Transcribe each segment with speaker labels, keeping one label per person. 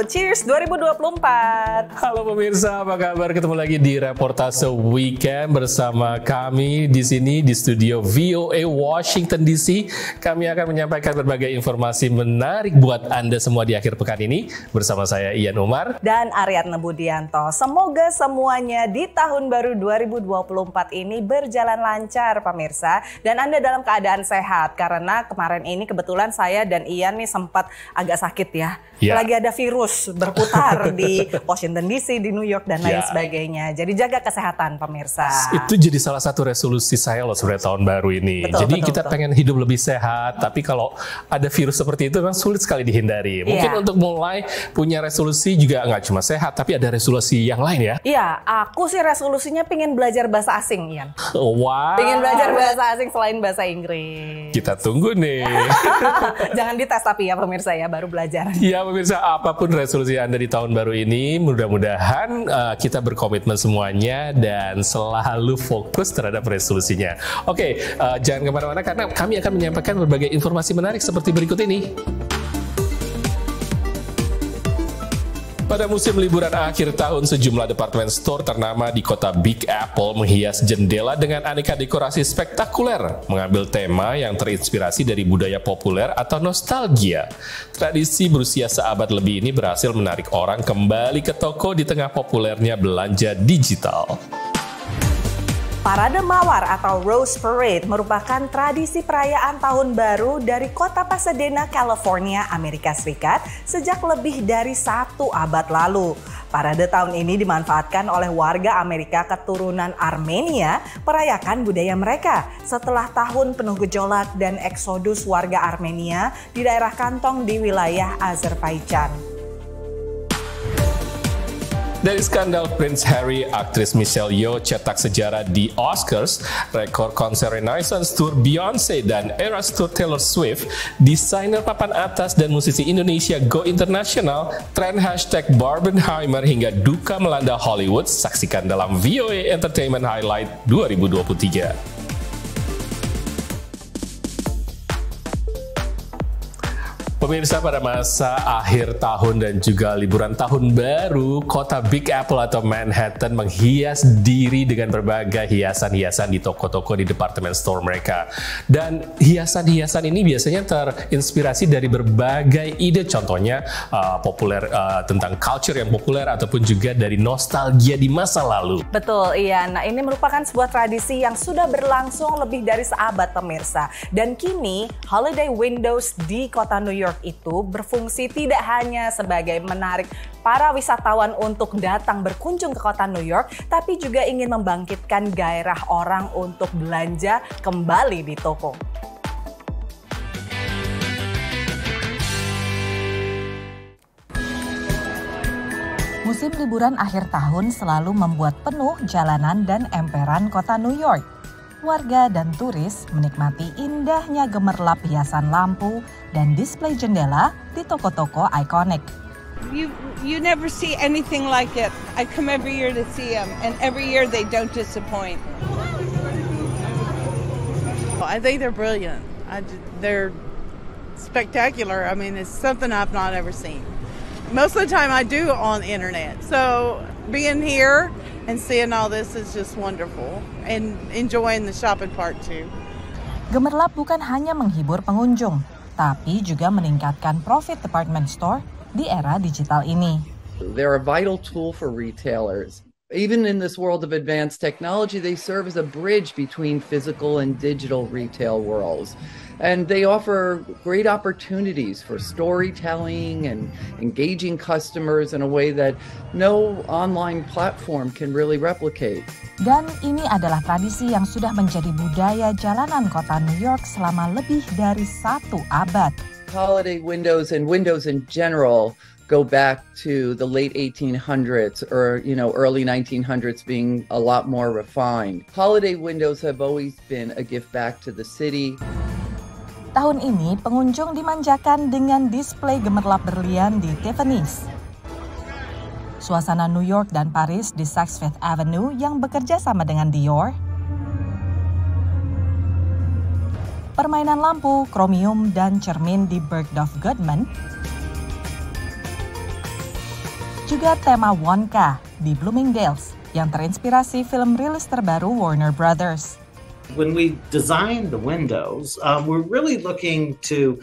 Speaker 1: Cheers 2024.
Speaker 2: Halo pemirsa, apa kabar? Ketemu lagi di Reportase Weekend bersama kami di sini di studio VOA Washington DC. Kami akan menyampaikan berbagai informasi menarik buat Anda semua di akhir pekan ini bersama saya Ian Umar
Speaker 1: dan Aryatna Budianto. Semoga semuanya di tahun baru 2024 ini berjalan lancar pemirsa, dan Anda dalam keadaan sehat, karena kemarin ini kebetulan saya dan Ian nih sempat agak sakit ya. Lagi ada virus berputar di Washington DC, di New York dan lain sebagainya. Jadi jaga kesehatan pemirsa.
Speaker 2: Itu jadi salah satu resolusi saya loh sebenarnya tahun baru ini. Jadi kita pengen hidup lebih sehat, tapi kalau ada virus seperti itu memang sulit sekali dihindari. Mungkin untuk mulai punya resolusi juga nggak cuma sehat, tapi ada resolusi yang lain ya.
Speaker 1: Iya, aku sih resolusinya pengen belajar bahasa asing, Ian.
Speaker 2: Wow.
Speaker 1: Pengen belajar bahasa asing selain bahasa Inggris.
Speaker 2: Kita tunggu nih.
Speaker 1: Jangan dites tapi ya pemirsa ya, baru belajar.
Speaker 2: Ya pemirsa, apapun resolusi Anda di tahun baru ini, mudah-mudahan kita berkomitmen semuanya dan selalu fokus terhadap resolusinya. Oke, jangan kemana-mana karena kami akan menyampaikan berbagai informasi menarik seperti berikut ini. Pada musim liburan akhir tahun, sejumlah department store ternama di kota Big Apple menghias jendela dengan aneka dekorasi spektakuler, mengambil tema yang terinspirasi dari budaya populer atau nostalgia. Tradisi berusia seabad lebih ini berhasil menarik orang kembali ke toko di tengah populernya belanja digital.
Speaker 1: Parade Mawar atau Rose Parade merupakan tradisi perayaan tahun baru dari kota Pasadena, California, Amerika Serikat sejak lebih dari 1 abad lalu. Parade tahun ini dimanfaatkan oleh warga Amerika keturunan Armenia merayakan budaya mereka setelah tahun penuh gejolak dan eksodus warga Armenia di daerah kantong di wilayah Azerbaijan.
Speaker 2: Dari skandal Prince Harry, aktris Michelle Yeoh cetak sejarah di Oscars, rekor konser Renaissance Tour Beyoncé dan Eras Tour Taylor Swift, desainer papan atas dan musisi Indonesia go internasional, tren hashtag Barbenheimer hingga duka melanda Hollywood, saksikan dalam VOA Entertainment Highlight 2023. Pemirsa, pada masa akhir tahun dan juga liburan tahun baru, kota Big Apple atau Manhattan menghias diri dengan berbagai hiasan-hiasan di toko-toko di department store mereka. Dan hiasan-hiasan ini biasanya terinspirasi dari berbagai ide, contohnya populer tentang culture yang populer ataupun juga dari nostalgia di masa lalu.
Speaker 1: Betul, iya. Nah, ini merupakan sebuah tradisi yang sudah berlangsung lebih dari seabad pemirsa. Dan kini Holiday Windows di kota New York itu berfungsi tidak hanya sebagai menarik para wisatawan untuk datang berkunjung ke kota New York, tapi juga ingin membangkitkan gairah orang untuk belanja kembali di toko. Musim liburan akhir tahun selalu membuat penuh jalanan dan emperan kota New York. Warga dan turis menikmati indahnya gemerlap hiasan lampu dan display jendela di toko-toko ikonik.
Speaker 3: You never see anything like it. I come every year to see them, and every year they don't disappoint. I think they're brilliant. They're spectacular. I mean, it's something I've not ever seen. Most of the time I do on the internet. So being here and seeing all this is just wonderful and enjoying the shopping part too.
Speaker 1: Gemerlap bukan hanya menghibur pengunjung, tapi juga meningkatkan profit department store di era digital ini.
Speaker 4: They're a vital tool for retailers. Even in this world of advanced technology, they serve as a bridge between physical and digital retail worlds. And they offer great opportunities for storytelling and engaging customers in a way that no online platform can really replicate.
Speaker 1: Dan ini adalah tradisi yang sudah menjadi budaya jalanan kota New York selama lebih dari 1 abad.
Speaker 4: Holiday windows and windows in general go back to the late 1800s or, early 1900s being a lot more refined. Holiday windows have always been a gift back to the city.
Speaker 1: Tahun ini pengunjung dimanjakan dengan display gemerlap berlian di Tiffany's. Suasana New York dan Paris di Saks Fifth Avenue yang bekerja sama dengan Dior. Permainan lampu, kromium, dan cermin di Bergdorf Goodman. juga tema Wonka di Bloomingdale's yang terinspirasi film rilis terbaru Warner Brothers.
Speaker 5: When we design the windows, we're really looking to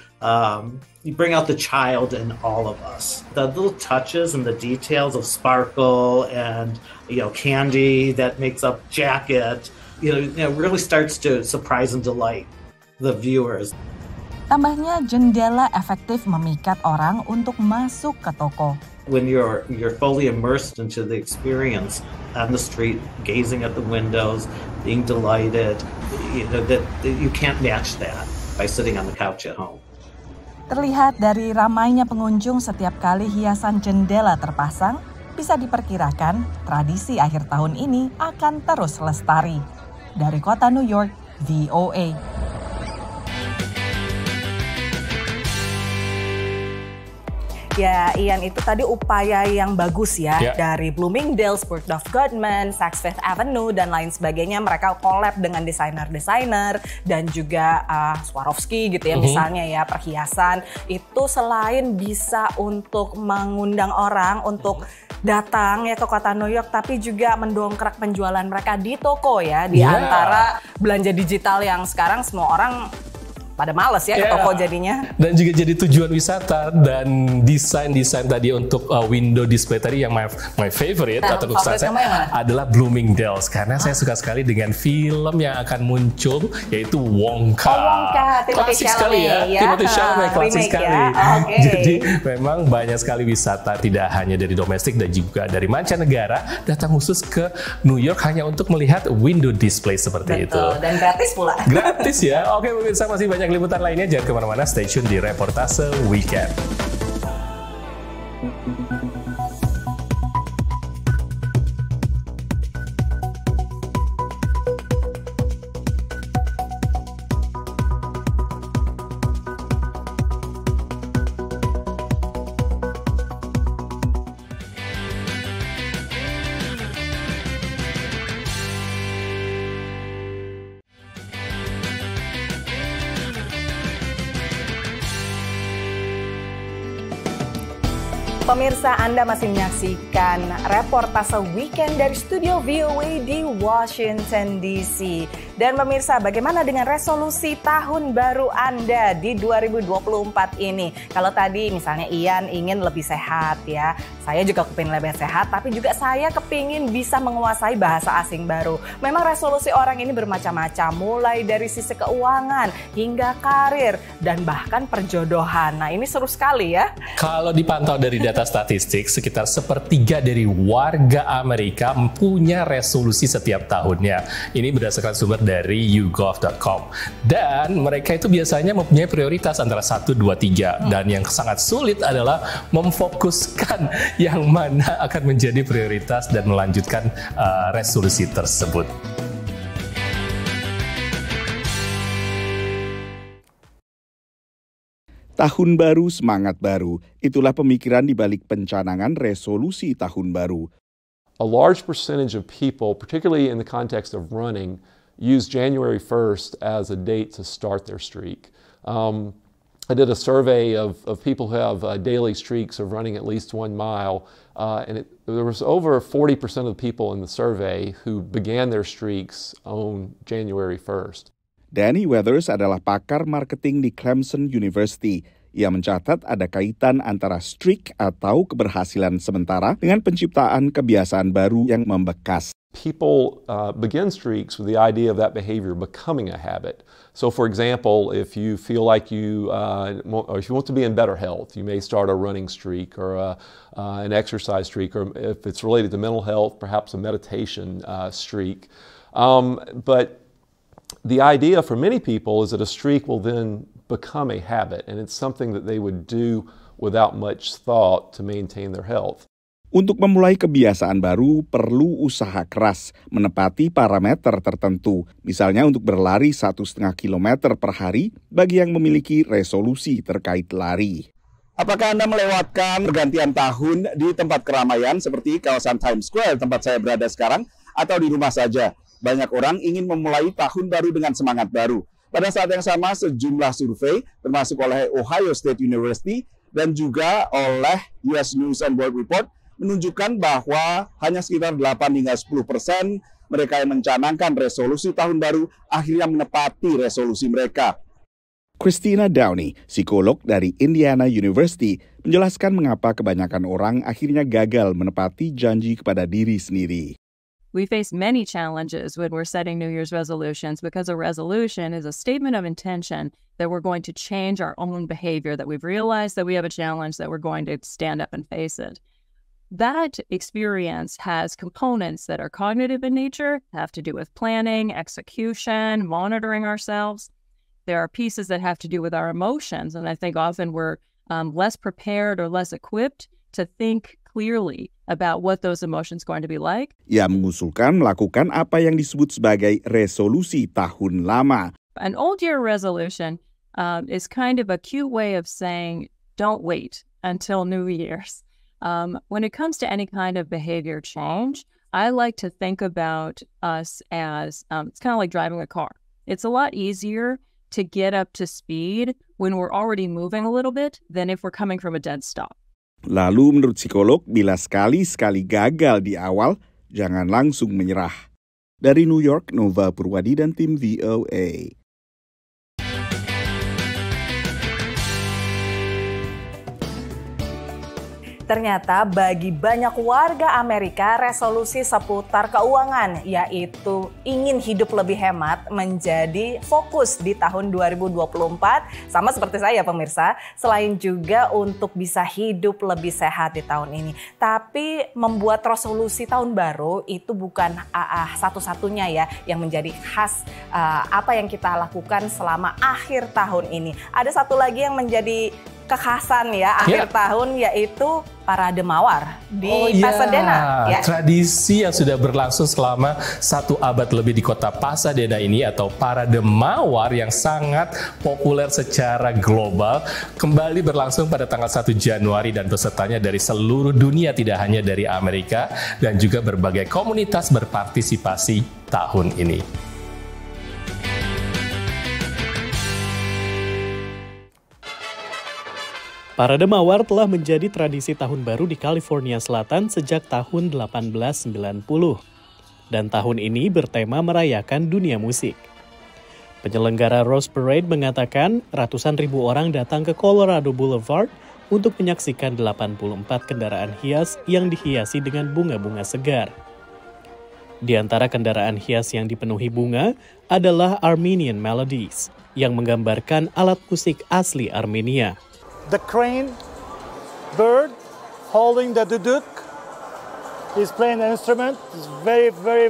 Speaker 5: bring out the child in all of us. The little touches and the details of sparkle and candy that makes up jacket, really starts to surprise and delight the viewers.
Speaker 1: Tambahnya, jendela efektif memikat orang untuk masuk ke toko.
Speaker 5: When you're fully immersed into the experience on the street, gazing at the windows, being delighted, that you can't match that by sitting on the couch at home.
Speaker 1: Terlihat dari ramainya pengunjung setiap kali hiasan jendela terpasang, bisa diperkirakan tradisi akhir tahun ini akan terus lestari. Dari kota New York, VOA. Ya, Ian, itu tadi upaya yang bagus ya dari Bloomingdale's, Bergdorf Goodman, Saks Fifth Avenue, dan lain sebagainya. Mereka collab dengan desainer-desainer dan juga Swarovski gitu ya, misalnya ya, perhiasan. Itu selain bisa untuk mengundang orang untuk datang ya ke kota New York, tapi juga mendongkrak penjualan mereka di toko ya, di antara belanja digital yang sekarang semua orang pada males ya ke toko jadinya. Dan juga jadi tujuan wisata, dan desain-desain tadi untuk window display tadi yang my favorite atau kesukaan saya adalah Bloomingdale's, karena saya suka sekali dengan film yang akan muncul yaitu Wonka. Klasik sekali ya. Timothée Chalamet, klasik sekali. Jadi memang banyak sekali wisata, tidak hanya dari domestik dan juga dari mancanegara, datang khusus ke New York hanya untuk melihat window display seperti itu. Dan gratis pula. Gratis ya. Oke pemirsa, masih banyak liputan lainnya, jangan kemana-mana, stay tune di Reportase Weekend. Pemirsa, Anda masih menyaksikan Reportase Weekend dari studio VOA di Washington DC. Dan pemirsa, bagaimana dengan resolusi tahun baru Anda di 2024 ini? Kalau tadi misalnya Ian ingin lebih sehat ya, saya juga kepingin lebih sehat, tapi juga saya kepingin bisa menguasai bahasa asing baru. Memang resolusi orang ini bermacam-macam, mulai dari sisi keuangan hingga karir dan bahkan perjodohan. Nah, ini seru sekali ya. Kalau dipantau dari data statistik, sekitar sepertiga dari warga Amerika punya resolusi setiap tahunnya. Ini berdasarkan sumber dari YouGov.com. Dan mereka itu biasanya mempunyai prioritas antara 1, 2, 3. Dan yang sangat sulit adalah memfokuskan yang mana akan menjadi prioritas dan melanjutkan resolusi tersebut.
Speaker 6: Tahun baru, semangat baru. Itulah pemikiran di balik pencanangan resolusi tahun baru.
Speaker 7: A large percentage of people, particularly in the context of running, use January 1st as a date to start their streak. I did a survey of people who have daily streaks of running at least 1 mile, and there was over 40% of the people in the survey who began their streaks on January 1st.
Speaker 6: Danny Weathers adalah pakar marketing di Clemson University. Ia mencatat ada kaitan antara streak atau keberhasilan sementara dengan penciptaan kebiasaan baru yang membekas.
Speaker 7: People begin streaks with the idea of that behavior becoming a habit. So for example, if you feel like or if you want to be in better health, you may start a running streak or an exercise streak, or if it's related to mental health, perhaps a meditation streak. But the idea for many people is that a streak will then become a habit, and it's something that they would do without much thought to maintain their health.
Speaker 6: Untuk memulai kebiasaan baru, perlu usaha keras, menepati parameter tertentu. Misalnya untuk berlari 1,5 kilometer per hari bagi yang memiliki resolusi terkait lari. Apakah Anda melewatkan pergantian tahun di tempat keramaian seperti kawasan Times Square, tempat saya berada sekarang, atau di rumah saja? Banyak orang ingin memulai tahun baru dengan semangat baru. Pada saat yang sama, sejumlah survei, termasuk oleh Ohio State University dan juga oleh US News and World Report, menunjukkan bahwa hanya sekitar 8 hingga 10% mereka yang mencanangkan resolusi tahun baru akhirnya menepati resolusi mereka. Christina Downey, psikolog dari Indiana University, menjelaskan mengapa kebanyakan orang akhirnya gagal menepati janji kepada diri sendiri.
Speaker 8: We face many challenges when we're setting New Year's resolutions because a resolution is a statement of intention that we're going to change our own behavior, that we've realized that we have a challenge, that we're going to stand up and face it. That experience has components that are cognitive in nature, have to do with planning, execution, monitoring ourselves. There are pieces that have to do with our emotions, and I think often we're less prepared or less equipped to think clearly about what those emotions going to be like.
Speaker 6: Ia mengusulkan melakukan apa yang disebut sebagai resolusi tahun lama.
Speaker 8: An old year resolution is kind of a cute way of saying, don't wait until New Year's. When it comes to any kind of behavior change, I like to think about us as, it's kind of like driving a car. It's a lot easier to get up to speed when we're already moving a little bit than if we're coming from a dead stop.
Speaker 6: Lalu menurut psikolog, bila sekali-sekali gagal di awal, jangan langsung menyerah. Dari New York, Nova Purwadi dan tim VOA.
Speaker 1: Ternyata bagi banyak warga Amerika, resolusi seputar keuangan, yaitu ingin hidup lebih hemat, menjadi fokus di tahun 2024. Sama seperti saya pemirsa, selain juga untuk bisa hidup lebih sehat di tahun ini. Tapi membuat resolusi tahun baru itu bukan satu-satunya ya yang menjadi khas apa yang kita lakukan selama akhir tahun ini. Ada satu lagi yang menjadi kekhasan ya akhir tahun, yaitu parade mawar di Pasadena. Ya.
Speaker 2: Tradisi yang sudah berlangsung selama 1 abad lebih di kota Pasadena ini, atau parade mawar yang sangat populer secara global, kembali berlangsung pada tanggal 1 Januari dan pesertanya dari seluruh dunia, tidak hanya dari Amerika, dan juga berbagai komunitas berpartisipasi tahun ini.
Speaker 9: Parade Mawar telah menjadi tradisi tahun baru di California Selatan sejak tahun 1890. Dan tahun ini bertema merayakan dunia musik. Penyelenggara Rose Parade mengatakan ratusan ribu orang datang ke Colorado Boulevard untuk menyaksikan 84 kendaraan hias yang dihiasi dengan bunga-bunga segar. Di antara kendaraan hias yang dipenuhi bunga adalah Armenian Melodies, yang menggambarkan alat musik asli Armenia.
Speaker 10: The crane bird holding the duduk is playing the instrument. It's very, very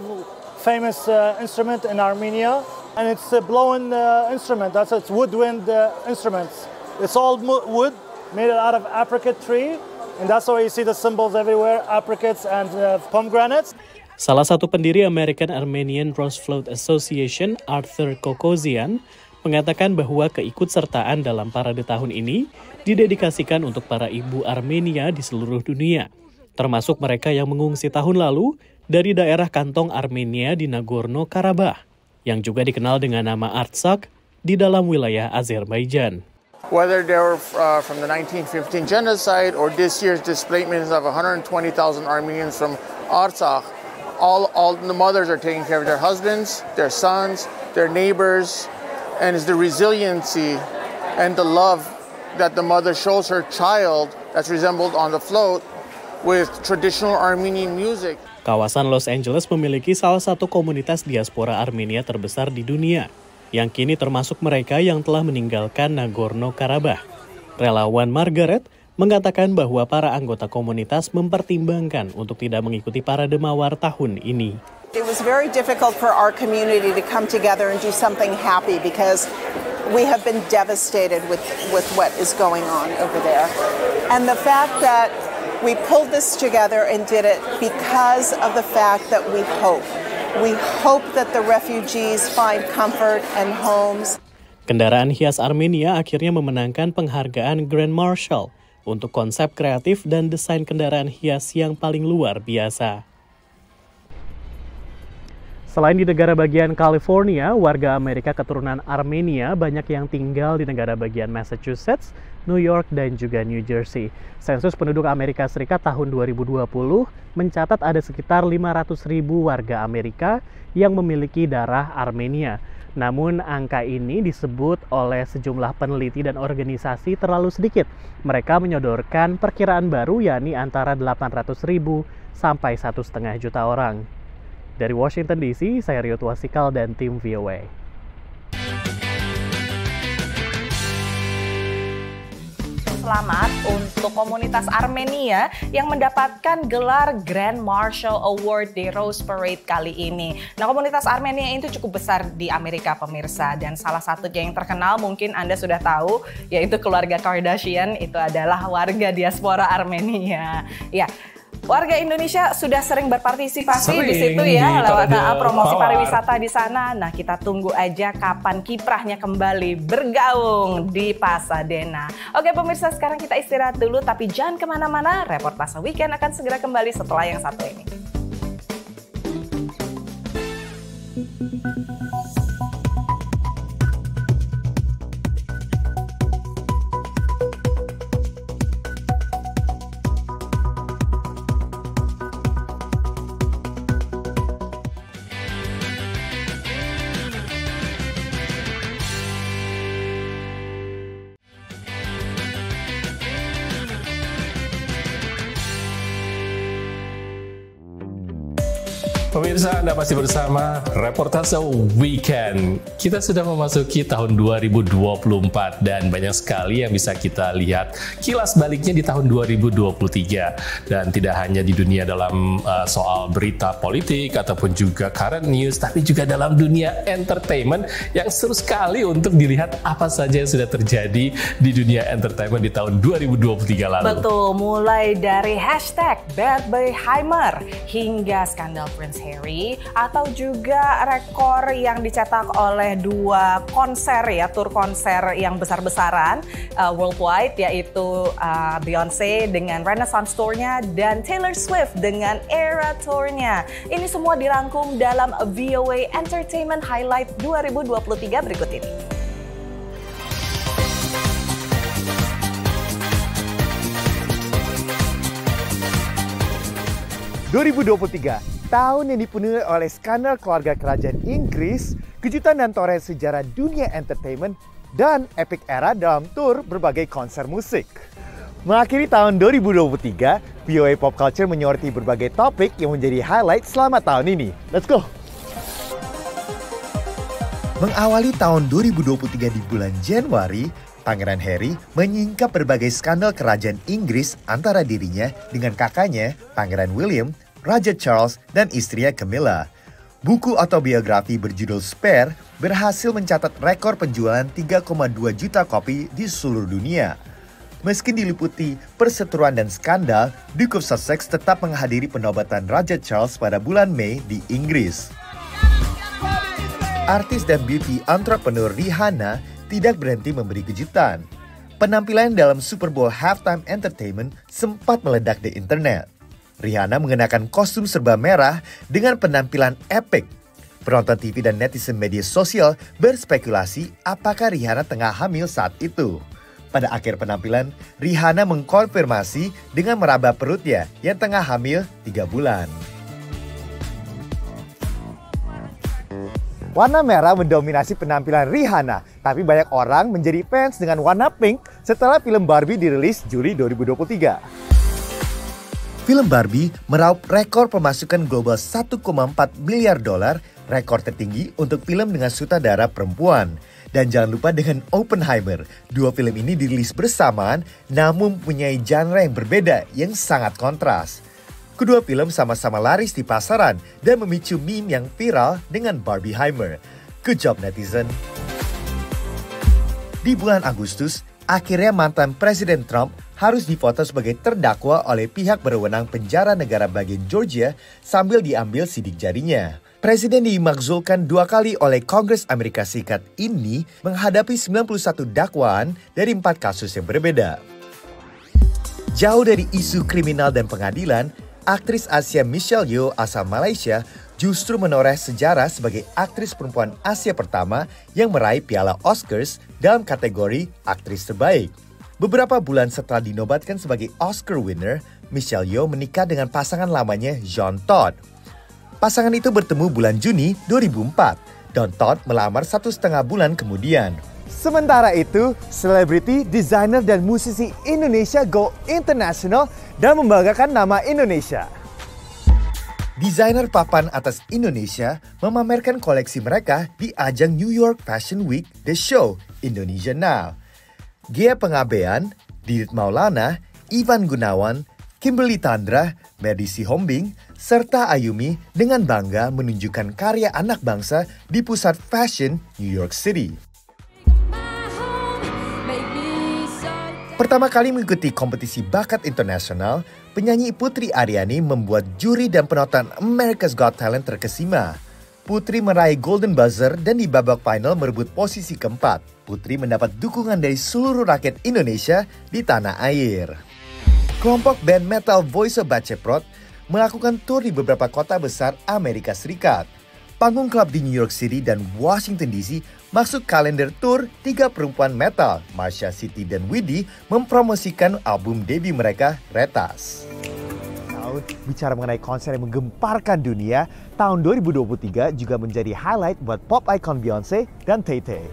Speaker 10: famous instrument in Armenia, and it's a blowing instrument. It's woodwind instruments. It's all wood made out of apricot tree, and that's why you see the symbols everywhere, apricots and pomegranates.
Speaker 9: Salah satu pendiri American Armenian Rose Float Association, Arthur Kokozian, mengatakan bahwa keikutsertaan dalam parade tahun ini didedikasikan untuk para ibu Armenia di seluruh dunia, termasuk mereka yang mengungsi tahun lalu dari daerah kantong Armenia di Nagorno-Karabakh, yang juga dikenal dengan nama Artsakh di dalam wilayah Azerbaijan.
Speaker 11: Whether they were from the 1915 genocide or this year's displacement of 120,000 Armenians from Artsakh, all the mothers are taking care of their husbands, their sons, their neighbors, and it's the resiliency and the love that the mother shows her child that's resembled on the float with traditional Armenian music.
Speaker 9: Kawasan Los Angeles memiliki salah satu komunitas diaspora Armenia terbesar di dunia, yang kini termasuk mereka yang telah meninggalkan Nagorno-Karabakh. Relawan Margaret mengatakan bahwa para anggota komunitas mempertimbangkan untuk tidak mengikuti parade mawar tahun ini.
Speaker 12: It was very difficult for our community to come together and do something happy because we have been devastated with what is going on over there. And the fact that we pulled this together and did it because of the fact that we hope. We hope that the refugees find comfort and homes.
Speaker 9: Kendaraan hias Armenia akhirnya memenangkan penghargaan Grand Marshal untuk konsep kreatif dan desain kendaraan hias yang paling luar biasa. Selain di negara bagian California, warga Amerika keturunan Armenia banyak yang tinggal di negara bagian Massachusetts New York, dan juga New Jersey. Sensus penduduk Amerika Serikat tahun 2020 mencatat ada sekitar 500.000 warga Amerika yang memiliki darah Armenia. Namun angka ini disebut oleh sejumlah peneliti dan organisasi terlalu sedikit. Mereka menyodorkan perkiraan baru yakni antara 800.000 sampai 1,5 juta orang. Dari Washington DC, saya Rio Twasikal dan tim VOA.
Speaker 1: Selamat untuk komunitas Armenia yang mendapatkan gelar Grand Marshal Award di Rose Parade kali ini. Nah, komunitas Armenia itu cukup besar di Amerika, pemirsa. Dan salah satu yang terkenal mungkin Anda sudah tahu, yaitu keluarga Kardashian. Itu adalah warga diaspora Armenia. Ya, warga Indonesia sudah sering berpartisipasi di situ ya, lewat promosi pariwisata di sana. Nah, kita tunggu aja kapan kiprahnya kembali bergaung di Pasadena. Oke pemirsa, sekarang kita istirahat dulu, tapi jangan kemana-mana. Reportase Weekend akan segera kembali setelah yang satu ini.
Speaker 2: Pemirsa, Anda masih bersama Reportase Weekend. Kita sudah memasuki tahun 2024 dan banyak sekali yang bisa kita lihat kilas baliknya di tahun 2023. Dan tidak hanya di dunia dalam soal berita politik ataupun juga current news, tapi juga dalam dunia entertainment yang seru sekali untuk dilihat apa saja yang sudah terjadi di dunia entertainment di tahun 2023 lalu.
Speaker 1: Betul, mulai dari hashtag Barbenheimer hingga skandal Prince Harry, atau juga rekor yang dicetak oleh dua konser ya, tur konser yang besar-besaran worldwide, yaitu Beyoncé dengan Renaissance Tour-nya dan Taylor Swift dengan Era Tour-nya. Ini semua dirangkum dalam VOA Entertainment Highlight 2023 berikut ini.
Speaker 13: Tahun yang dipenuhi oleh skandal keluarga kerajaan Inggris, kejutan dan toren sejarah dunia entertainment, dan epic era dalam tur berbagai konser musik. Mengakhiri tahun 2023, VOA Pop Culture menyoroti berbagai topik yang menjadi highlight selama tahun ini. Let's go! Mengawali tahun 2023 di bulan Januari, Pangeran Harry menyingkap berbagai skandal kerajaan Inggris antara dirinya dengan kakaknya, Pangeran William, Raja Charles, dan istrinya Camilla. Buku autobiografi berjudul Spare berhasil mencatat rekor penjualan 3,2 juta kopi di seluruh dunia. Meski diliputi perseteruan dan skandal, Duke of Sussex tetap menghadiri penobatan Raja Charles pada bulan Mei di Inggris. Artis dan beauty entrepreneur Rihanna tidak berhenti memberi kejutan. Penampilan dalam Super Bowl Halftime Entertainment sempat meledak di internet. Rihanna mengenakan kostum serba merah dengan penampilan epik. Penonton TV dan netizen media sosial berspekulasi apakah Rihanna tengah hamil saat itu. Pada akhir penampilan, Rihanna mengkonfirmasi dengan meraba perutnya yang tengah hamil 3 bulan. Warna merah mendominasi penampilan Rihanna, tapi banyak orang menjadi fans dengan warna pink setelah film Barbie dirilis Juli 2023. Film Barbie meraup rekor pemasukan global 1,4 miliar dolar, rekor tertinggi untuk film dengan sutradara perempuan. Dan jangan lupa dengan Oppenheimer, dua film ini dirilis bersamaan namun mempunyai genre yang berbeda yang sangat kontras. Kedua film sama-sama laris di pasaran dan memicu meme yang viral dengan Barbieheimer. Good job netizen. Di bulan Agustus, akhirnya mantan Presiden Trump harus difoto sebagai terdakwa oleh pihak berwenang penjara negara bagian Georgia sambil diambil sidik jarinya. Presiden dimakzulkan 2 kali oleh Kongres Amerika Serikat ini menghadapi 91 dakwaan dari 4 kasus yang berbeda. Jauh dari isu kriminal dan pengadilan, aktris Asia Michelle Yeoh asal Malaysia justru menoreh sejarah sebagai aktris perempuan Asia pertama yang meraih piala Oscars dalam kategori aktris terbaik. Beberapa bulan setelah dinobatkan sebagai Oscar winner, Michelle Yeoh menikah dengan pasangan lamanya John Todd. Pasangan itu bertemu bulan Juni 2004 dan Todd melamar 1,5 bulan kemudian. Sementara itu, selebriti, desainer, dan musisi Indonesia go international dan membanggakan nama Indonesia. Desainer papan atas Indonesia memamerkan koleksi mereka di ajang New York Fashion Week The Show Indonesia Now. Gia Pengabean, Didit Maulana, Ivan Gunawan, Kimberly Tandra, Merdi Sihombing, serta Ayumi dengan bangga menunjukkan karya anak bangsa di pusat fashion New York City. Pertama kali mengikuti kompetisi bakat internasional, penyanyi Putri Aryani membuat juri dan penonton America's Got Talent terkesima. Putri meraih Golden Buzzer dan di babak final merebut posisi keempat. Putri mendapat dukungan dari seluruh rakyat Indonesia di tanah air. Kelompok band metal Voice of Baceprot melakukan tur di beberapa kota besar Amerika Serikat. Panggung klub di New York City dan Washington DC masuk kalender tur 3 perempuan metal. Marsha, Siti, dan Widi mempromosikan album debut mereka, Retas. Bicara mengenai konser yang menggemparkan dunia, tahun 2023 juga menjadi highlight buat pop icon Beyoncé dan Tay-Tay.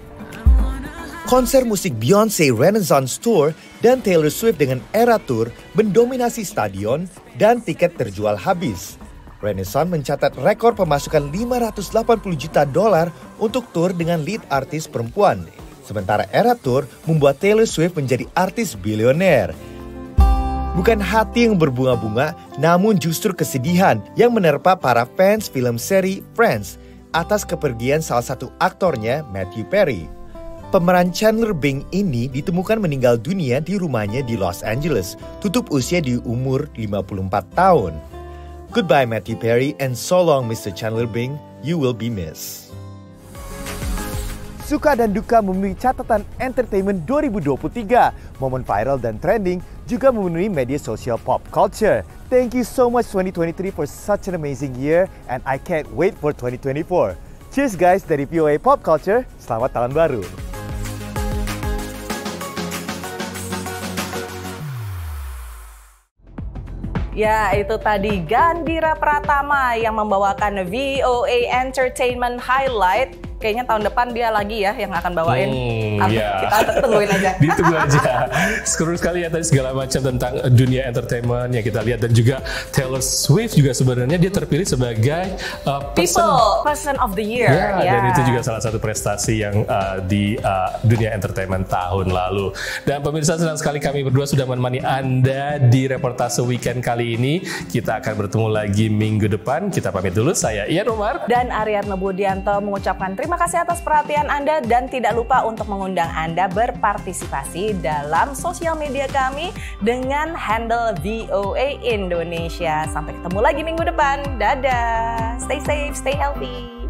Speaker 13: Konser musik Beyoncé Renaissance Tour dan Taylor Swift dengan Era Tour mendominasi stadion dan tiket terjual habis. Renaissance mencatat rekor pemasukan $580 juta untuk tur dengan lead artis perempuan. Sementara Era Tour membuat Taylor Swift menjadi artis bilioner. Bukan hati yang berbunga-bunga, namun justru kesedihan yang menerpa para fans film seri Friends atas kepergian salah satu aktornya, Matthew Perry. Pemeran Chandler Bing ini ditemukan meninggal dunia di rumahnya di Los Angeles, tutup usia di umur 54 tahun. Goodbye Matthew Perry and so long Mr. Chandler Bing, you will be missed. Suka dan duka memenuhi catatan entertainment 2023. Momen viral dan trending juga memenuhi media sosial pop culture. Thank you so much 2023 for such an amazing year and I can't wait for 2024. Cheers guys dari VOA Pop Culture, selamat tahun baru.
Speaker 1: Ya, itu tadi Gandhira Pratama yang membawakan VOA Entertainment Highlight. Kayaknya tahun depan dia lagi ya yang akan bawain. Kita tungguin aja.
Speaker 2: Ditunggu aja. Seru sekali ya tadi segala macam tentang dunia entertainment yang kita lihat. Dan juga Taylor Swift juga sebenarnya dia terpilih sebagai
Speaker 1: Person of the Year.
Speaker 2: Dan itu juga salah satu prestasi yang di dunia entertainment tahun lalu. Dan pemirsa, senang sekali kami berdua sudah menemani Anda di reportase weekend kali ini. Kita akan bertemu lagi minggu depan. Kita pamit dulu. Saya Ian Umar
Speaker 1: dan Aryatno Budianto mengucapkan terima kasih atas perhatian Anda dan tidak lupa untuk mengundang Anda berpartisipasi dalam sosial media kami dengan handle VOA Indonesia. Sampai ketemu lagi minggu depan. Dadah. Stay safe, stay healthy.